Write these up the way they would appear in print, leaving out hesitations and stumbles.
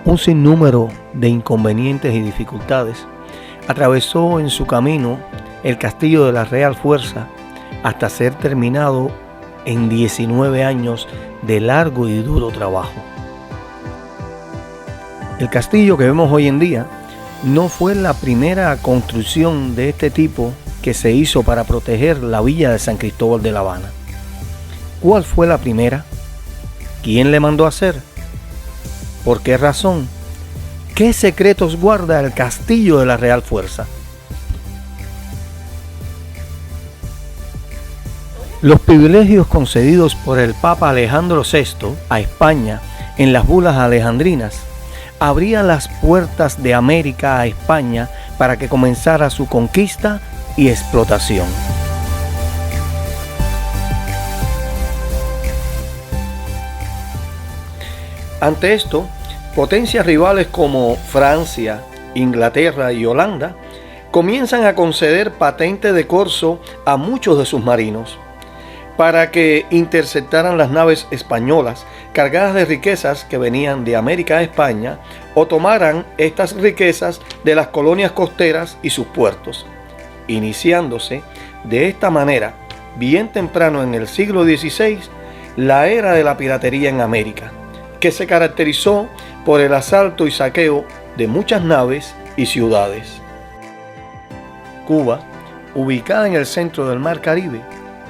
un sinnúmero de inconvenientes y dificultades, atravesó en su camino el castillo de la Real Fuerza hasta ser terminado en 19 años de largo y duro trabajo. El castillo que vemos hoy en día no fue la primera construcción de este tipo que se hizo para proteger la villa de San Cristóbal de La Habana. ¿Cuál fue la primera? ¿Quién le mandó a hacer? ¿Por qué razón? ¿Qué secretos guarda el castillo de la Real Fuerza? Los privilegios concedidos por el Papa Alejandro VI a España en las bulas alejandrinas abrían las puertas de América a España para que comenzara su conquista y explotación. Ante esto, potencias rivales como Francia, Inglaterra y Holanda comienzan a conceder patente de corso a muchos de sus marinos para que interceptaran las naves españolas cargadas de riquezas que venían de América a España o tomaran estas riquezas de las colonias costeras y sus puertos, iniciándose de esta manera, bien temprano en el siglo XVI, la era de la piratería en América, que se caracterizó por el asalto y saqueo de muchas naves y ciudades. Cuba, ubicada en el centro del Mar Caribe,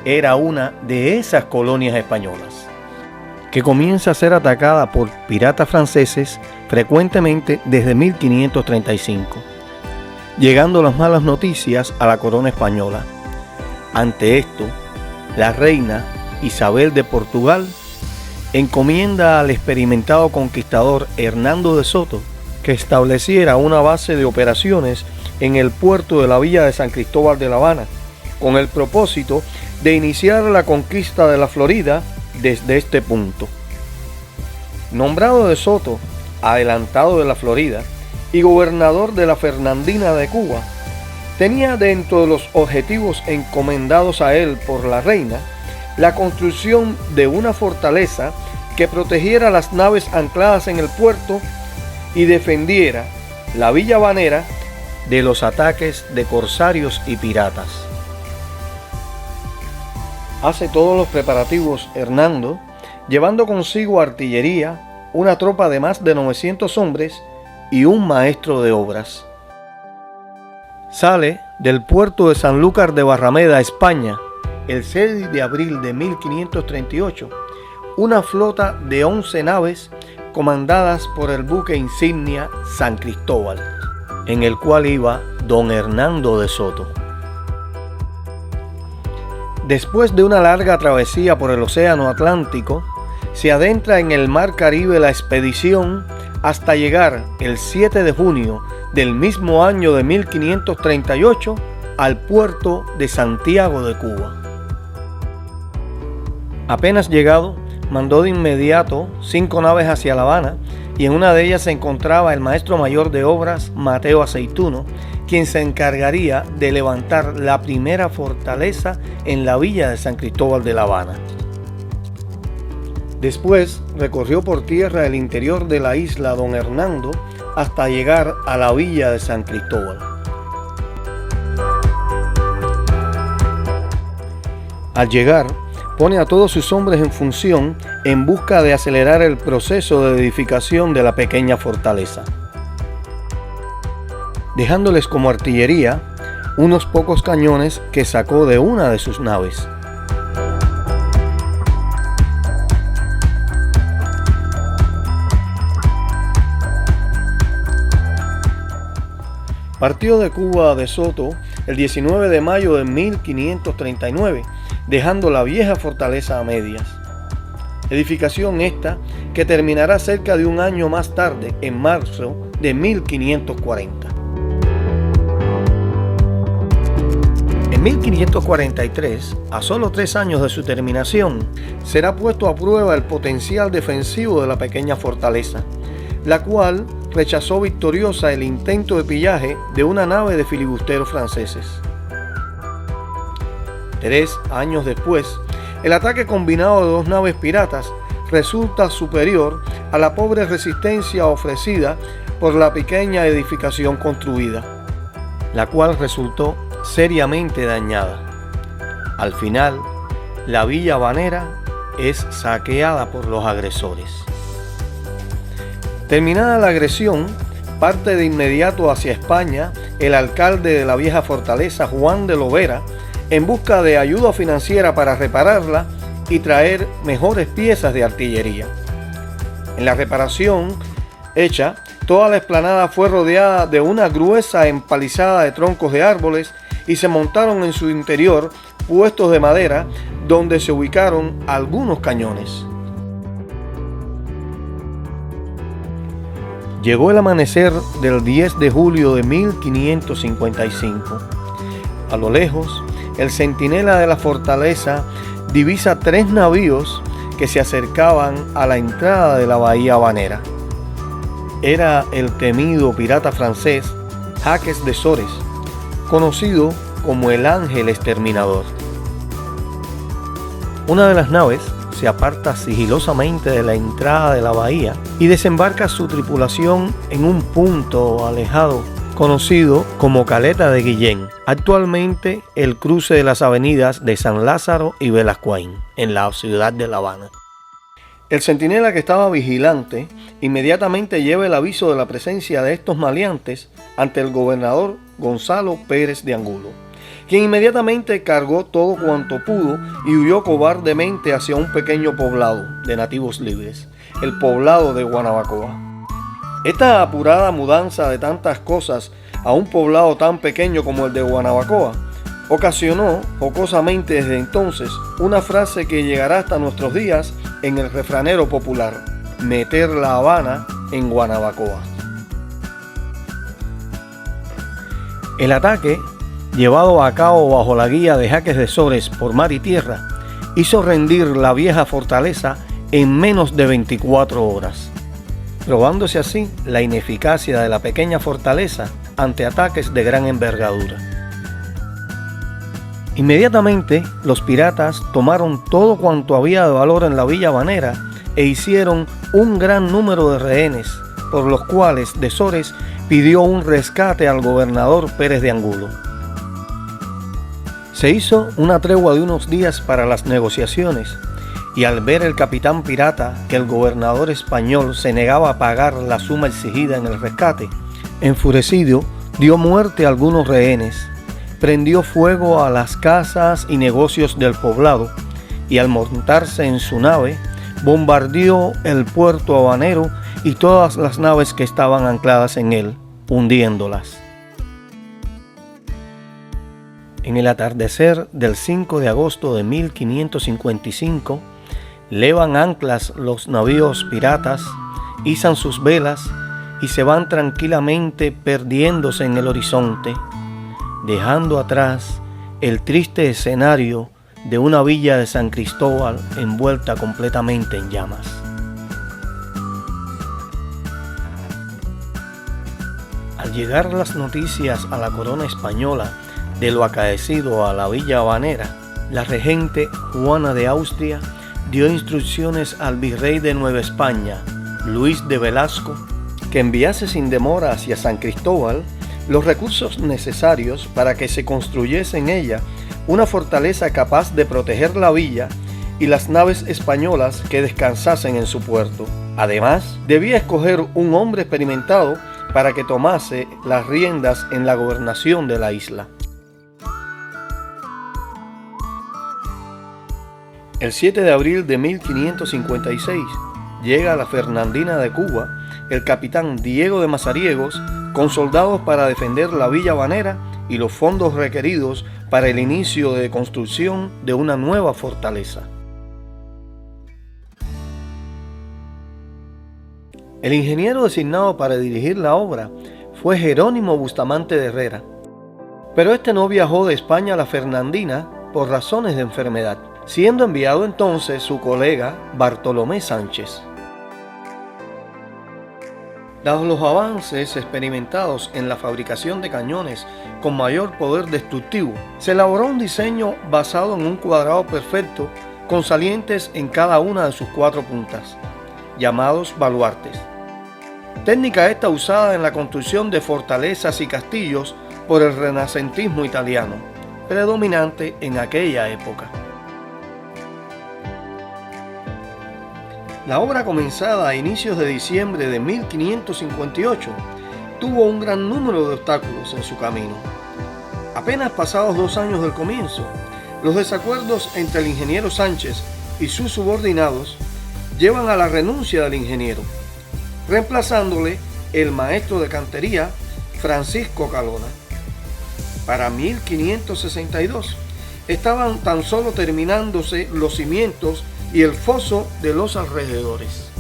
era una de esas colonias españolas, que comienza a ser atacada por piratas franceses frecuentemente desde 1535, llegando las malas noticias a la corona española. Ante esto, la reina Isabel de Portugal encomienda al experimentado conquistador Hernando de Soto que estableciera una base de operaciones en el puerto de la villa de San Cristóbal de La Habana, con el propósito de iniciar la conquista de la Florida desde este punto. Nombrado de Soto, adelantado de la Florida y gobernador de la Fernandina de Cuba, tenía dentro de los objetivos encomendados a él por la reina la construcción de una fortaleza que protegiera las naves ancladas en el puerto y defendiera la villa habanera de los ataques de corsarios y piratas. Hace todos los preparativos Hernando, llevando consigo artillería, una tropa de más de 900 hombres y un maestro de obras. Sale del puerto de Sanlúcar de Barrameda, España, el 6 de abril de 1538, una flota de 11 naves comandadas por el buque insignia San Cristóbal, en el cual iba don Hernando de Soto. Después de una larga travesía por el Océano Atlántico, se adentra en el Mar Caribe la expedición hasta llegar el 7 de junio del mismo año de 1538 al puerto de Santiago de Cuba. Apenas llegado, mandó de inmediato 5 naves hacia La Habana y en una de ellas se encontraba el maestro mayor de obras Mateo Aceituno, quien se encargaría de levantar la primera fortaleza en la villa de San Cristóbal de La Habana. Después recorrió por tierra el interior de la isla don Hernando hasta llegar a la villa de San Cristóbal. Al llegar, pone a todos sus hombres en función en busca de acelerar el proceso de edificación de la pequeña fortaleza, dejándoles como artillería unos pocos cañones que sacó de una de sus naves. Partió de Cuba de Soto el 19 de mayo de 1539, dejando la vieja fortaleza a medias. Edificación esta que terminará cerca de un año más tarde, en marzo de 1540. En 1543, a solo 3 años de su terminación, será puesto a prueba el potencial defensivo de la pequeña fortaleza, la cual rechazó victoriosa el intento de pillaje de una nave de filibusteros franceses. 3 años después, el ataque combinado de 2 naves piratas resulta superior a la pobre resistencia ofrecida por la pequeña edificación construida, la cual resultó seriamente dañada. Al final, la villa habanera es saqueada por los agresores. Terminada la agresión, parte de inmediato hacia España el alcalde de la vieja fortaleza, Juan de Lovera, en busca de ayuda financiera para repararla y traer mejores piezas de artillería. En la reparación hecha, toda la explanada fue rodeada de una gruesa empalizada de troncos de árboles y se montaron en su interior puestos de madera donde se ubicaron algunos cañones. Llegó el amanecer del 10 de julio de 1555. A lo lejos, el centinela de la fortaleza divisa 3 navíos que se acercaban a la entrada de la bahía habanera. Era el temido pirata francés Jacques de Sores, conocido como el Ángel Exterminador. Una de las naves se aparta sigilosamente de la entrada de la bahía y desembarca su tripulación en un punto alejado conocido como Caleta de Guillén, actualmente el cruce de las avenidas de San Lázaro y Velascoín, en la ciudad de La Habana. El centinela que estaba vigilante inmediatamente lleva el aviso de la presencia de estos maleantes ante el gobernador Gonzalo Pérez de Angulo, quien inmediatamente cargó todo cuanto pudo y huyó cobardemente hacia un pequeño poblado de nativos libres, el poblado de Guanabacoa. Esta apurada mudanza de tantas cosas a un poblado tan pequeño como el de Guanabacoa ocasionó jocosamente desde entonces una frase que llegará hasta nuestros días en el refranero popular: meter La Habana en Guanabacoa. El ataque, llevado a cabo bajo la guía de Jacques de Sores por mar y tierra, hizo rendir la vieja fortaleza en menos de 24 horas, probándose así la ineficacia de la pequeña fortaleza ante ataques de gran envergadura. Inmediatamente los piratas tomaron todo cuanto había de valor en la villa habanera e hicieron un gran número de rehenes, por los cuales de Sores pidió un rescate al gobernador Pérez de Angulo. Se hizo una tregua de unos días para las negociaciones, y al ver el capitán pirata que el gobernador español se negaba a pagar la suma exigida en el rescate, enfurecido dio muerte a algunos rehenes, prendió fuego a las casas y negocios del poblado y al montarse en su nave bombardeó el puerto habanero y todas las naves que estaban ancladas en él, hundiéndolas. En el atardecer del 5 de agosto de 1555, levan anclas los navíos piratas, izan sus velas y se van tranquilamente perdiéndose en el horizonte, dejando atrás el triste escenario de una villa de San Cristóbal envuelta completamente en llamas. Al llegar las noticias a la corona española de lo acaecido a la villa habanera, la regente Juana de Austria dio instrucciones al virrey de Nueva España, Luis de Velasco, que enviase sin demora hacia San Cristóbal los recursos necesarios para que se construyese en ella una fortaleza capaz de proteger la villa y las naves españolas que descansasen en su puerto. Además, debía escoger un hombre experimentado para que tomase las riendas en la gobernación de la isla. El 7 de abril de 1556 llega a la Fernandina de Cuba el capitán Diego de Mazariegos con soldados para defender la villa habanera y los fondos requeridos para el inicio de construcción de una nueva fortaleza. El ingeniero designado para dirigir la obra fue Jerónimo Bustamante de Herrera, pero este no viajó de España a la Fernandina por razones de enfermedad, siendo enviado entonces su colega Bartolomé Sánchez. Dados los avances experimentados en la fabricación de cañones con mayor poder destructivo, se elaboró un diseño basado en un cuadrado perfecto con salientes en cada una de sus 4 puntas, llamados baluartes. Técnica esta usada en la construcción de fortalezas y castillos por el renacentismo italiano, predominante en aquella época. La obra, comenzada a inicios de diciembre de 1558, tuvo un gran número de obstáculos en su camino. Apenas pasados 2 años del comienzo, los desacuerdos entre el ingeniero Sánchez y sus subordinados llevan a la renuncia del ingeniero, reemplazándole el maestro de cantería Francisco Calona. Para 1562 estaban tan solo terminándose los cimientos y el foso de los alrededores.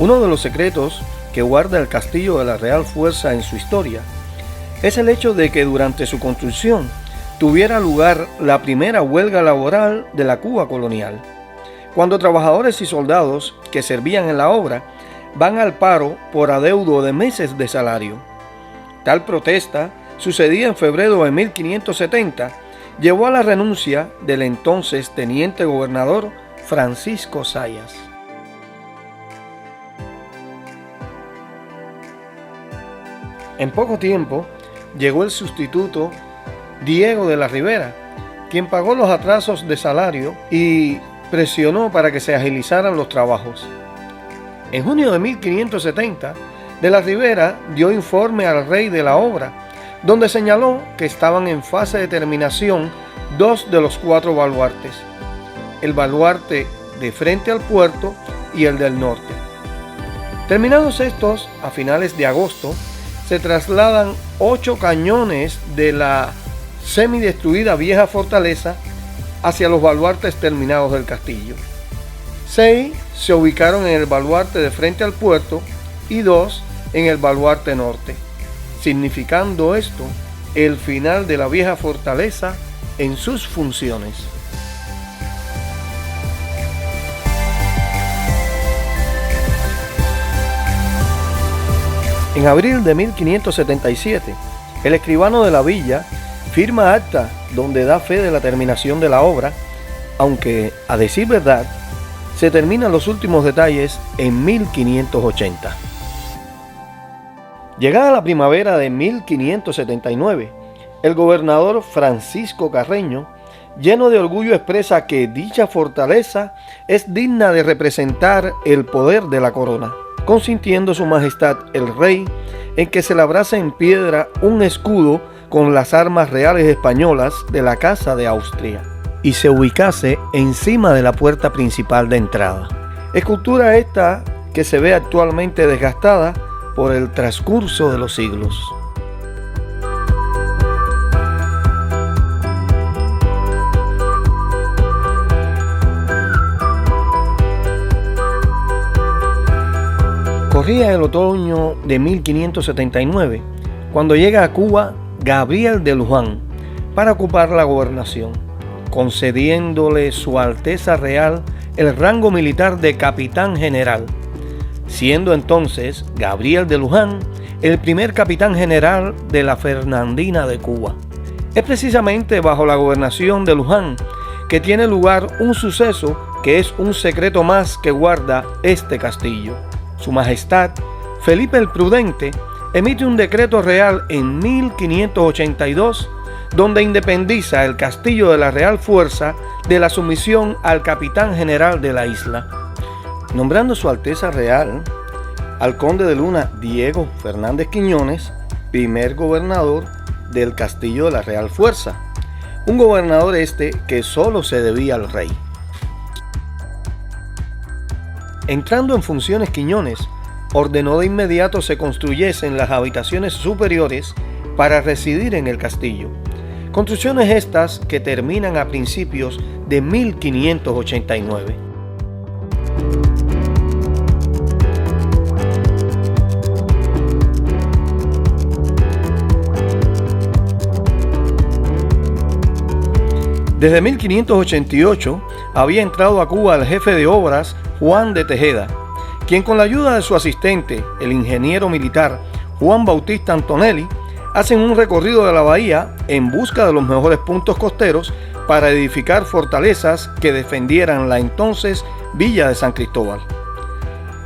Uno de los secretos que guarda el castillo de la Real Fuerza en su historia es el hecho de que durante su construcción tuviera lugar la primera huelga laboral de la Cuba colonial, cuando trabajadores y soldados que servían en la obra van al paro por adeudo de meses de salario. Tal protesta, sucedida en febrero de 1570, llevó a la renuncia del entonces teniente gobernador Francisco Zayas. En poco tiempo llegó el sustituto Diego de la Rivera, quien pagó los atrasos de salario y presionó para que se agilizaran los trabajos. En junio de 1570, de la Rivera dio informe al rey de la obra, donde señaló que estaban en fase de terminación 2 de los 4 baluartes, el baluarte de frente al puerto y el del norte. Terminados estos, a finales de agosto, se trasladan 8 cañones de la semidestruida vieja fortaleza hacia los baluartes terminados del castillo. 6 se ubicaron en el baluarte de frente al puerto y 2 en el baluarte norte, significando esto el final de la vieja fortaleza en sus funciones. En abril de 1577, el escribano de la villa firma acta donde da fe de la terminación de la obra, aunque, a decir verdad, se terminan los últimos detalles en 1580. Llegada la primavera de 1579, el gobernador Francisco Carreño, lleno de orgullo, expresa que dicha fortaleza es digna de representar el poder de la corona, consintiendo su majestad el rey en que se labrase en piedra un escudo con las armas reales españolas de la Casa de Austria y se ubicase encima de la puerta principal de entrada. Escultura esta que se ve actualmente desgastada por el transcurso de los siglos. Corría el otoño de 1579, cuando llega a Cuba Gabriel de Luján para ocupar la gobernación, concediéndole su Alteza Real el rango militar de capitán general, siendo entonces Gabriel de Luján el primer capitán general de la Fernandina de Cuba. Es precisamente bajo la gobernación de Luján que tiene lugar un suceso que es un secreto más que guarda este castillo. Su Majestad Felipe el Prudente emite un decreto real en 1582 donde independiza el castillo de la Real Fuerza de la sumisión al capitán general de la isla, nombrando Su Alteza Real al conde de Luna Diego Fernández Quiñones primer gobernador del castillo de la Real Fuerza, un gobernador que solo se debía al rey. Entrando en funciones Quiñones, ordenó de inmediato se construyesen las habitaciones superiores para residir en el castillo. Construcciones estas que terminan a principios de 1589. Desde 1588 había entrado a Cuba el jefe de obras Juan de Tejeda, quien con la ayuda de su asistente, el ingeniero militar Juan Bautista Antonelli, hacen un recorrido de la bahía en busca de los mejores puntos costeros para edificar fortalezas que defendieran la entonces Villa de San Cristóbal,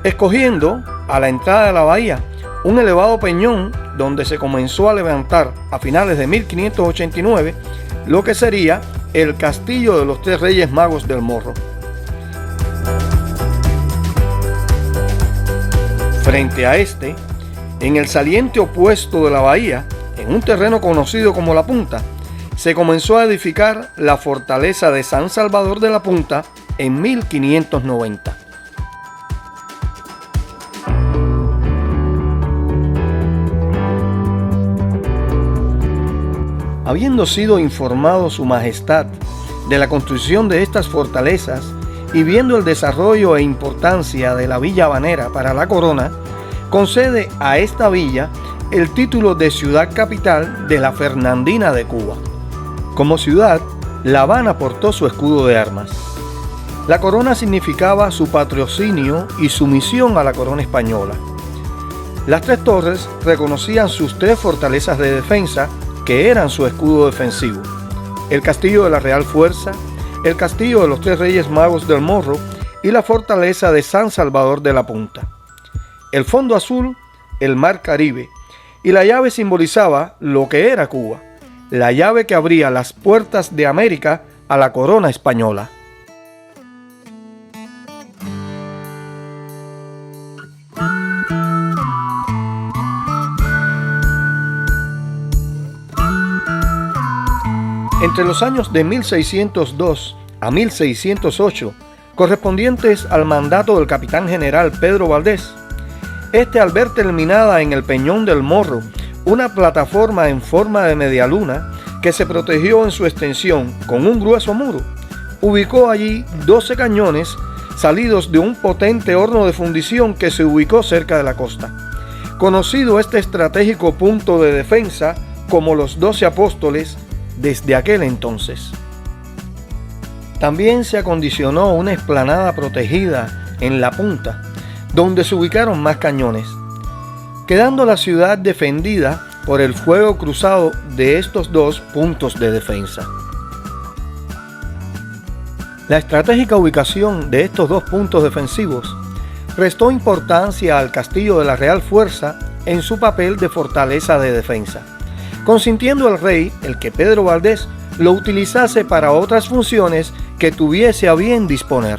escogiendo a la entrada de la bahía un elevado peñón donde se comenzó a levantar a finales de 1589 lo que sería el Castillo de los Tres Reyes Magos del Morro. Frente a este, en el saliente opuesto de la bahía, en un terreno conocido como La Punta, se comenzó a edificar la fortaleza de San Salvador de la Punta en 1590. Habiendo sido informado Su Majestad de la construcción de estas fortalezas y viendo el desarrollo e importancia de la Villa Habanera para la corona, concede a esta villa el título de ciudad capital de la Fernandina de Cuba. Como ciudad, La Habana portó su escudo de armas. La corona significaba su patrocinio y sumisión a la corona española. Las tres torres reconocían sus tres fortalezas de defensa que eran su escudo defensivo: el Castillo de la Real Fuerza, el Castillo de los Tres Reyes Magos del Morro y la fortaleza de San Salvador de la Punta. El fondo azul, el Mar Caribe, y la llave simbolizaba lo que era Cuba, la llave que abría las puertas de América a la corona española. Entre los años de 1602 a 1608, correspondientes al mandato del capitán general Pedro Valdés, al ver terminada en el Peñón del Morro una plataforma en forma de media luna que se protegió en su extensión con un grueso muro, ubicó allí 12 cañones salidos de un potente horno de fundición que se ubicó cerca de la costa, conocido este estratégico punto de defensa como los 12 Apóstoles desde aquel entonces. También se acondicionó una explanada protegida en La Punta, donde se ubicaron más cañones, quedando la ciudad defendida por el fuego cruzado de estos dos puntos de defensa. La estratégica ubicación de estos dos puntos defensivos restó importancia al Castillo de la Real Fuerza en su papel de fortaleza de defensa, consintiendo al rey el que Pedro Valdés lo utilizase para otras funciones que tuviese a bien disponer,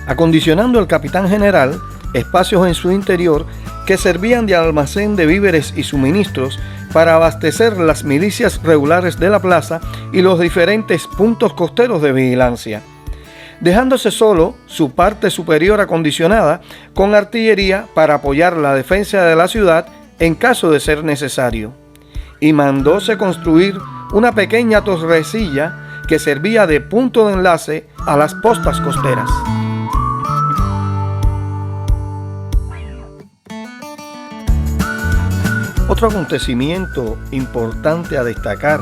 acondicionando al capitán general espacios en su interior que servían de almacén de víveres y suministros para abastecer las milicias regulares de la plaza y los diferentes puntos costeros de vigilancia, dejándose solo su parte superior acondicionada con artillería para apoyar la defensa de la ciudad en caso de ser necesario, y mandóse construir una pequeña torrecilla que servía de punto de enlace a las postas costeras. Otro acontecimiento importante a destacar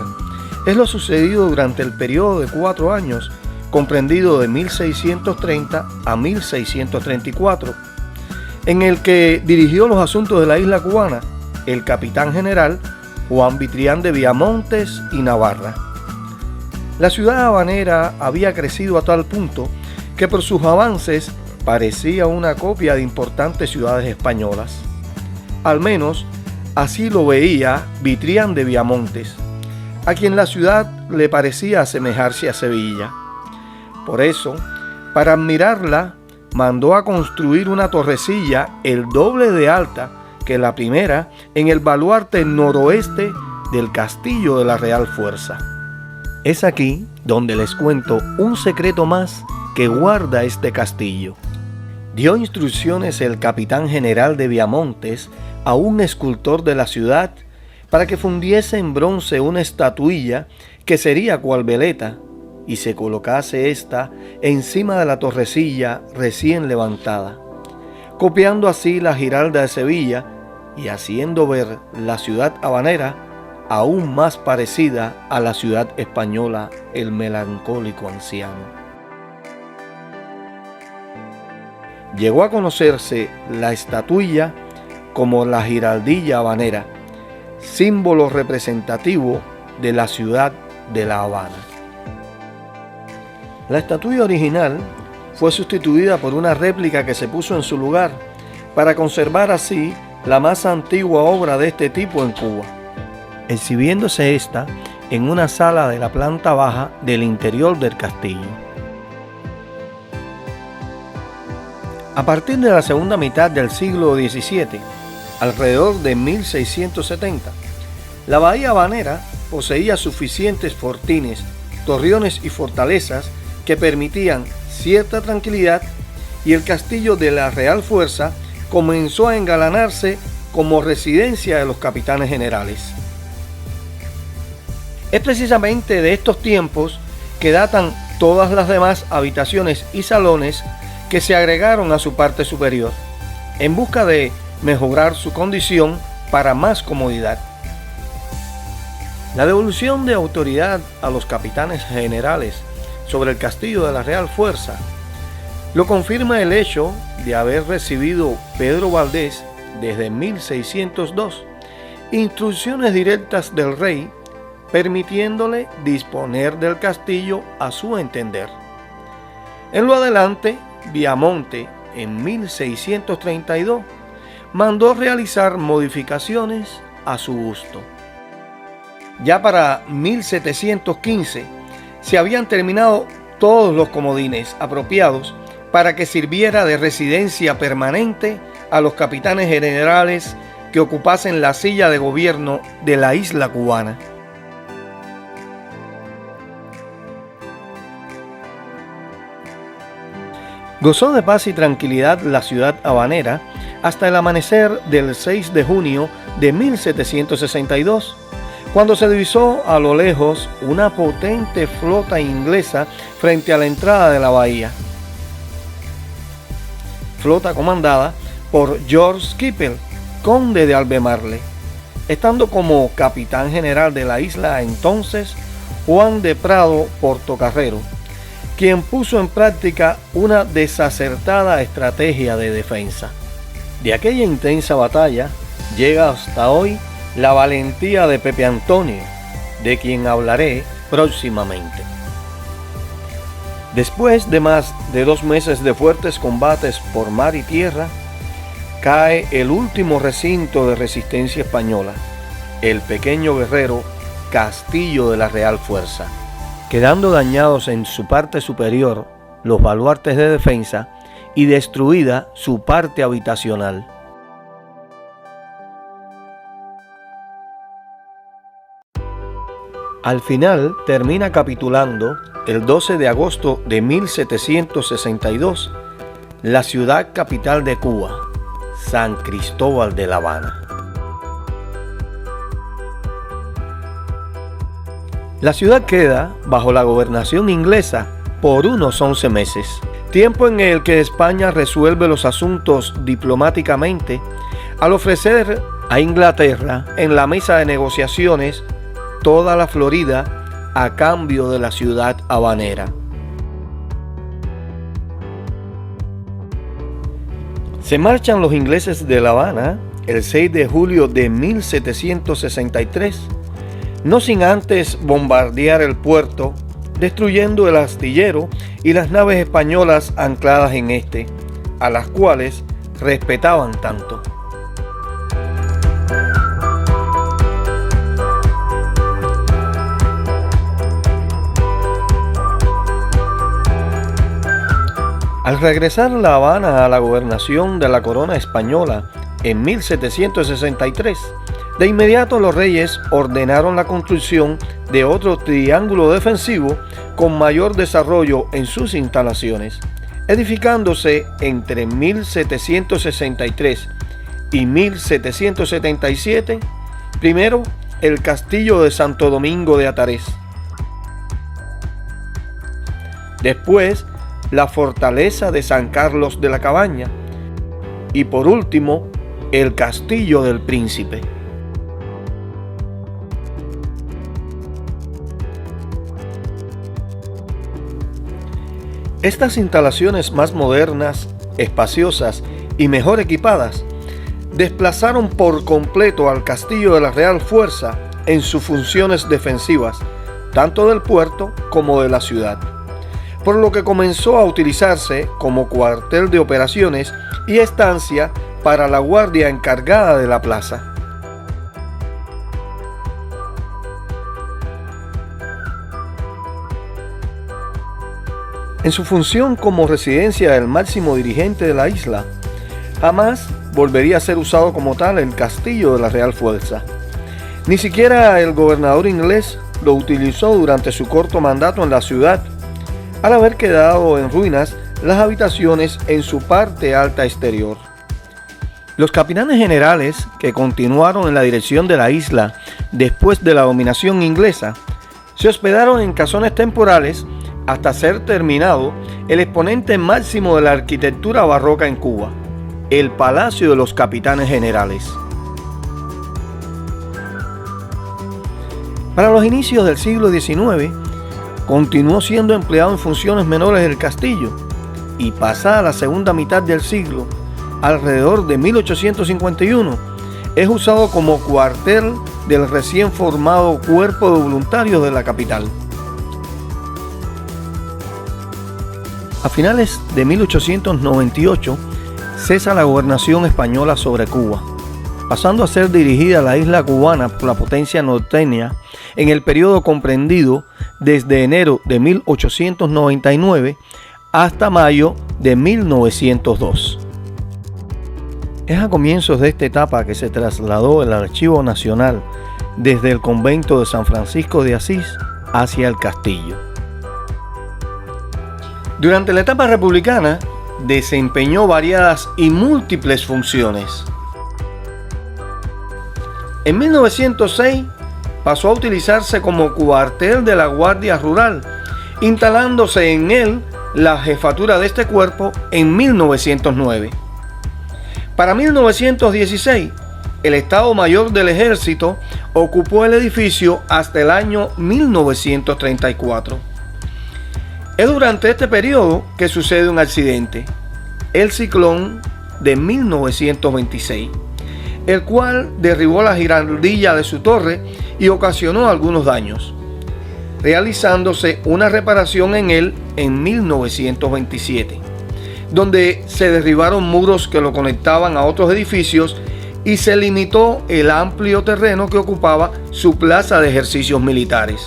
es lo sucedido durante el periodo de 4 años, comprendido de 1630 a 1634, en el que dirigió los asuntos de la isla cubana el capitán general Juan Vitrián de Viamontes y Navarra. La ciudad habanera había crecido a tal punto que por sus avances parecía una copia de importantes ciudades españolas. Al menos así lo veía Vitrián de Viamontes, a quien la ciudad le parecía asemejarse a Sevilla. Por eso, para admirarla, mandó a construir una torrecilla el doble de alta que la primera en el baluarte noroeste del Castillo de la Real Fuerza. Es aquí donde les cuento un secreto más que guarda este castillo. Dio instrucciones el capitán general de Viamontes a un escultor de la ciudad para que fundiese en bronce una estatuilla que sería cual veleta y se colocase ésta encima de la torrecilla recién levantada, copiando así la Giralda de Sevilla y haciendo ver la ciudad habanera aún más parecida a la ciudad española, el melancólico anciano. llegó a conocerse la estatuilla como la Giraldilla Habanera, símbolo representativo de la ciudad de La Habana. La estatuilla original fue sustituida por una réplica que se puso en su lugar para conservar así la más antigua obra de este tipo en Cuba, exhibiéndose esta en una sala de la planta baja del interior del castillo. A partir de la segunda mitad del siglo XVII, alrededor de 1670, la bahía habanera poseía suficientes fortines, torreones y fortalezas que permitían cierta tranquilidad, y el castillo de la Real Fuerza comenzó a engalanarse como residencia de los capitanes generales. Es precisamente de estos tiempos que datan todas las demás habitaciones y salones que se agregaron a su parte superior, en busca de mejorar su condición para más comodidad. La devolución de autoridad a los capitanes generales sobre el castillo de la Real Fuerza lo confirma el hecho de haber recibido Pedro Valdés desde 1602 instrucciones directas del rey, permitiéndole disponer del castillo a su entender. En lo adelante, Viamonte, en 1632, mandó realizar modificaciones a su gusto. Ya para 1715 se habían terminado todos los comodines apropiados para que sirviera de residencia permanente a los capitanes generales que ocupasen la silla de gobierno de la isla cubana. Gozó de paz y tranquilidad la ciudad habanera hasta el amanecer del 6 de junio de 1762, cuando se divisó a lo lejos una potente flota inglesa frente a la entrada de la bahía. Flota comandada por George Skippel, conde de Albemarle, estando como capitán general de la isla entonces Juan de Prado Portocarrero, quien puso en práctica una desacertada estrategia de defensa. De aquella intensa batalla llega hasta hoy la valentía de Pepe Antonio, de quien hablaré próximamente. Después de más de 2 meses de fuertes combates por mar y tierra, cae el último recinto de resistencia española, el pequeño guerrero Castillo de la Real Fuerza, quedando dañados en su parte superior los baluartes de defensa y destruida su parte habitacional. Al final termina capitulando el 12 de agosto de 1762 la ciudad capital de Cuba, San Cristóbal de La Habana. La ciudad queda bajo la gobernación inglesa por unos 11 meses, tiempo en el que España resuelve los asuntos diplomáticamente al ofrecer a Inglaterra en la mesa de negociaciones toda la Florida a cambio de la ciudad habanera. Se marchan los ingleses de La Habana el 6 de julio de 1763, no sin antes bombardear el puerto, destruyendo el astillero y las naves españolas ancladas en este, a las cuales respetaban tanto. Al regresar La Habana a la gobernación de la corona española en 1763, de inmediato los reyes ordenaron la construcción de otro triángulo defensivo con mayor desarrollo en sus instalaciones, edificándose entre 1763 y 1777, primero el castillo de Santo Domingo de Atarés, después la fortaleza de San Carlos de la Cabaña y por último el castillo del Príncipe. Estas instalaciones más modernas espaciosas y mejor equipadas, desplazaron por completo al castillo de la Real Fuerza en sus funciones defensivas, tanto del puerto como de la ciudad, por lo que comenzó a utilizarse como cuartel de operaciones y estancia para la guardia encargada de la plaza. En su función como residencia del máximo dirigente de la isla, jamás volvería a ser usado como tal el castillo de la Real Fuerza. Ni siquiera el gobernador inglés lo utilizó durante su corto mandato en la ciudad, al haber quedado en ruinas las habitaciones en su parte alta exterior. Los capitanes generales que continuaron en la dirección de la isla después de la dominación inglesa se hospedaron en casones temporales hasta ser terminado el exponente máximo de la arquitectura barroca en Cuba, el Palacio de los Capitanes Generales. Para los inicios del siglo XIX, continuó siendo empleado en funciones menores del castillo y pasada la segunda mitad del siglo, alrededor de 1851, es usado como cuartel del recién formado Cuerpo de Voluntarios de la capital. A finales de 1898 cesa la gobernación española sobre Cuba, pasando a ser dirigida la isla cubana por la potencia norteña en el periodo comprendido desde enero de 1899 hasta mayo de 1902. Es a comienzos de esta etapa que se trasladó el Archivo Nacional desde el convento de San Francisco de Asís hacia el castillo. Durante la etapa republicana, desempeñó variadas y múltiples funciones. En 1906 pasó a utilizarse como cuartel de la Guardia Rural, instalándose en él la jefatura de este cuerpo en 1909. Para 1916, el Estado Mayor del Ejército ocupó el edificio hasta el año 1934. Es durante este periodo que sucede un accidente, el ciclón de 1926, el cual derribó la giraldilla de su torre y ocasionó algunos daños, realizándose una reparación en él en 1927, donde se derribaron muros que lo conectaban a otros edificios y se limitó el amplio terreno que ocupaba su plaza de ejercicios militares,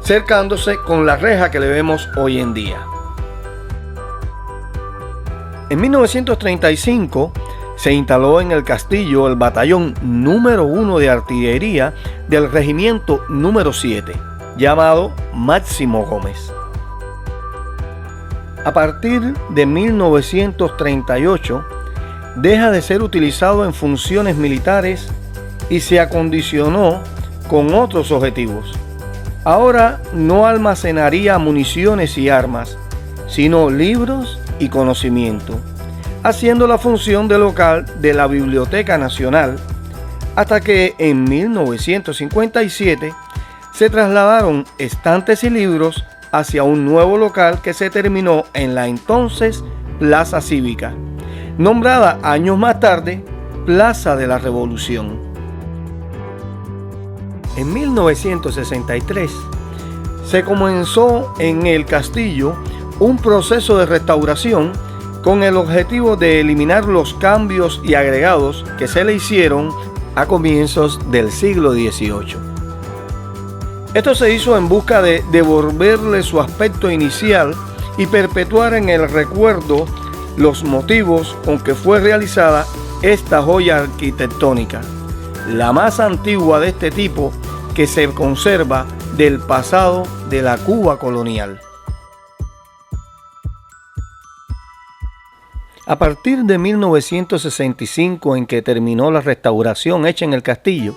cercándose con la reja que le vemos hoy en día. En 1935 se instaló en el castillo el batallón número 1 de artillería del regimiento número 7, llamado Máximo Gómez. A partir de 1938 deja de ser utilizado en funciones militares y se acondicionó con otros objetivos. Ahora no almacenaría municiones y armas, sino libros y conocimiento, haciendo la función de local de la Biblioteca Nacional, hasta que en 1957 se trasladaron estantes y libros hacia un nuevo local que se terminó en la entonces Plaza Cívica, nombrada años más tarde Plaza de la Revolución. En 1963 se comenzó en el castillo un proceso de restauración con el objetivo de eliminar los cambios y agregados que se le hicieron a comienzos del siglo XVIII. Esto se hizo en busca de devolverle su aspecto inicial y perpetuar en el recuerdo los motivos con que fue realizada esta joya arquitectónica, la más antigua de este tipo que se conserva del pasado de la Cuba colonial. A partir de 1965, en que terminó la restauración hecha en el castillo,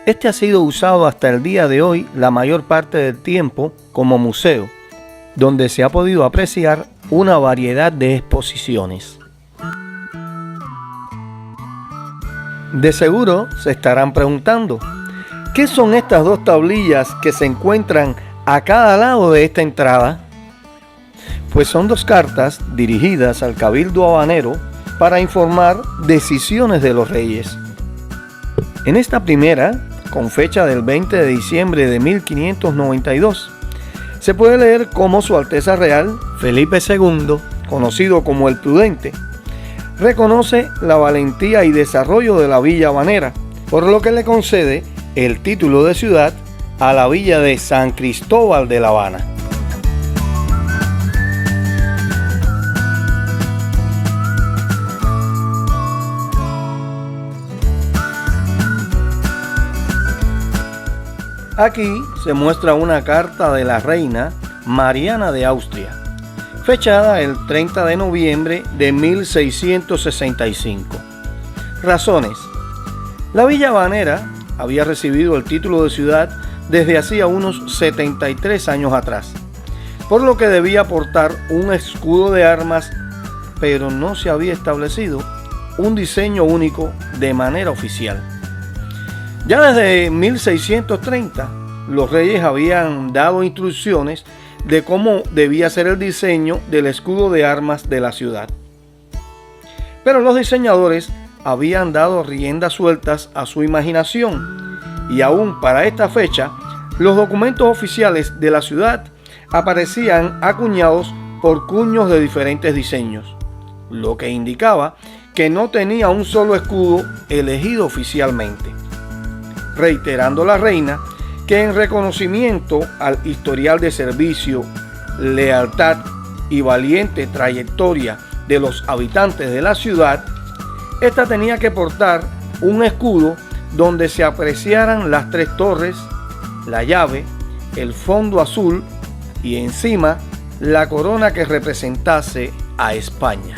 este ha sido usado hasta el día de hoy la mayor parte del tiempo como museo, donde se ha podido apreciar una variedad de exposiciones. De seguro se estarán preguntando, ¿qué son estas dos tablillas que se encuentran a cada lado de esta entrada? pues son 2 cartas dirigidas al Cabildo habanero para informar decisiones de los reyes. En esta primera, con fecha del 20 de diciembre de 1592, se puede leer cómo Su Alteza Real Felipe II, conocido como el Prudente, reconoce la valentía y desarrollo de la villa habanera, por lo que le concede el título de ciudad a la villa de San Cristóbal de La Habana. Aquí se muestra una carta de la reina Mariana de Austria, fechada el 30 de noviembre de 1665. Razones. La villa habanera había recibido el título de ciudad desde hacía unos 73 años atrás, por lo que debía portar un escudo de armas, pero no se había establecido un diseño único de manera oficial. Ya desde 1630, los reyes habían dado instrucciones de cómo debía ser el diseño del escudo de armas de la ciudad. Pero los diseñadores habían dado riendas sueltas a su imaginación, y aún para esta fecha, los documentos oficiales de la ciudad aparecían acuñados por cuños de diferentes diseños, lo que indicaba que no tenía un solo escudo elegido oficialmente. Reiterando la reina que en reconocimiento al historial de servicio, lealtad y valiente trayectoria de los habitantes de la ciudad, esta tenía que portar un escudo donde se apreciaran las 3 torres, la llave, el fondo azul y encima la corona que representase a España.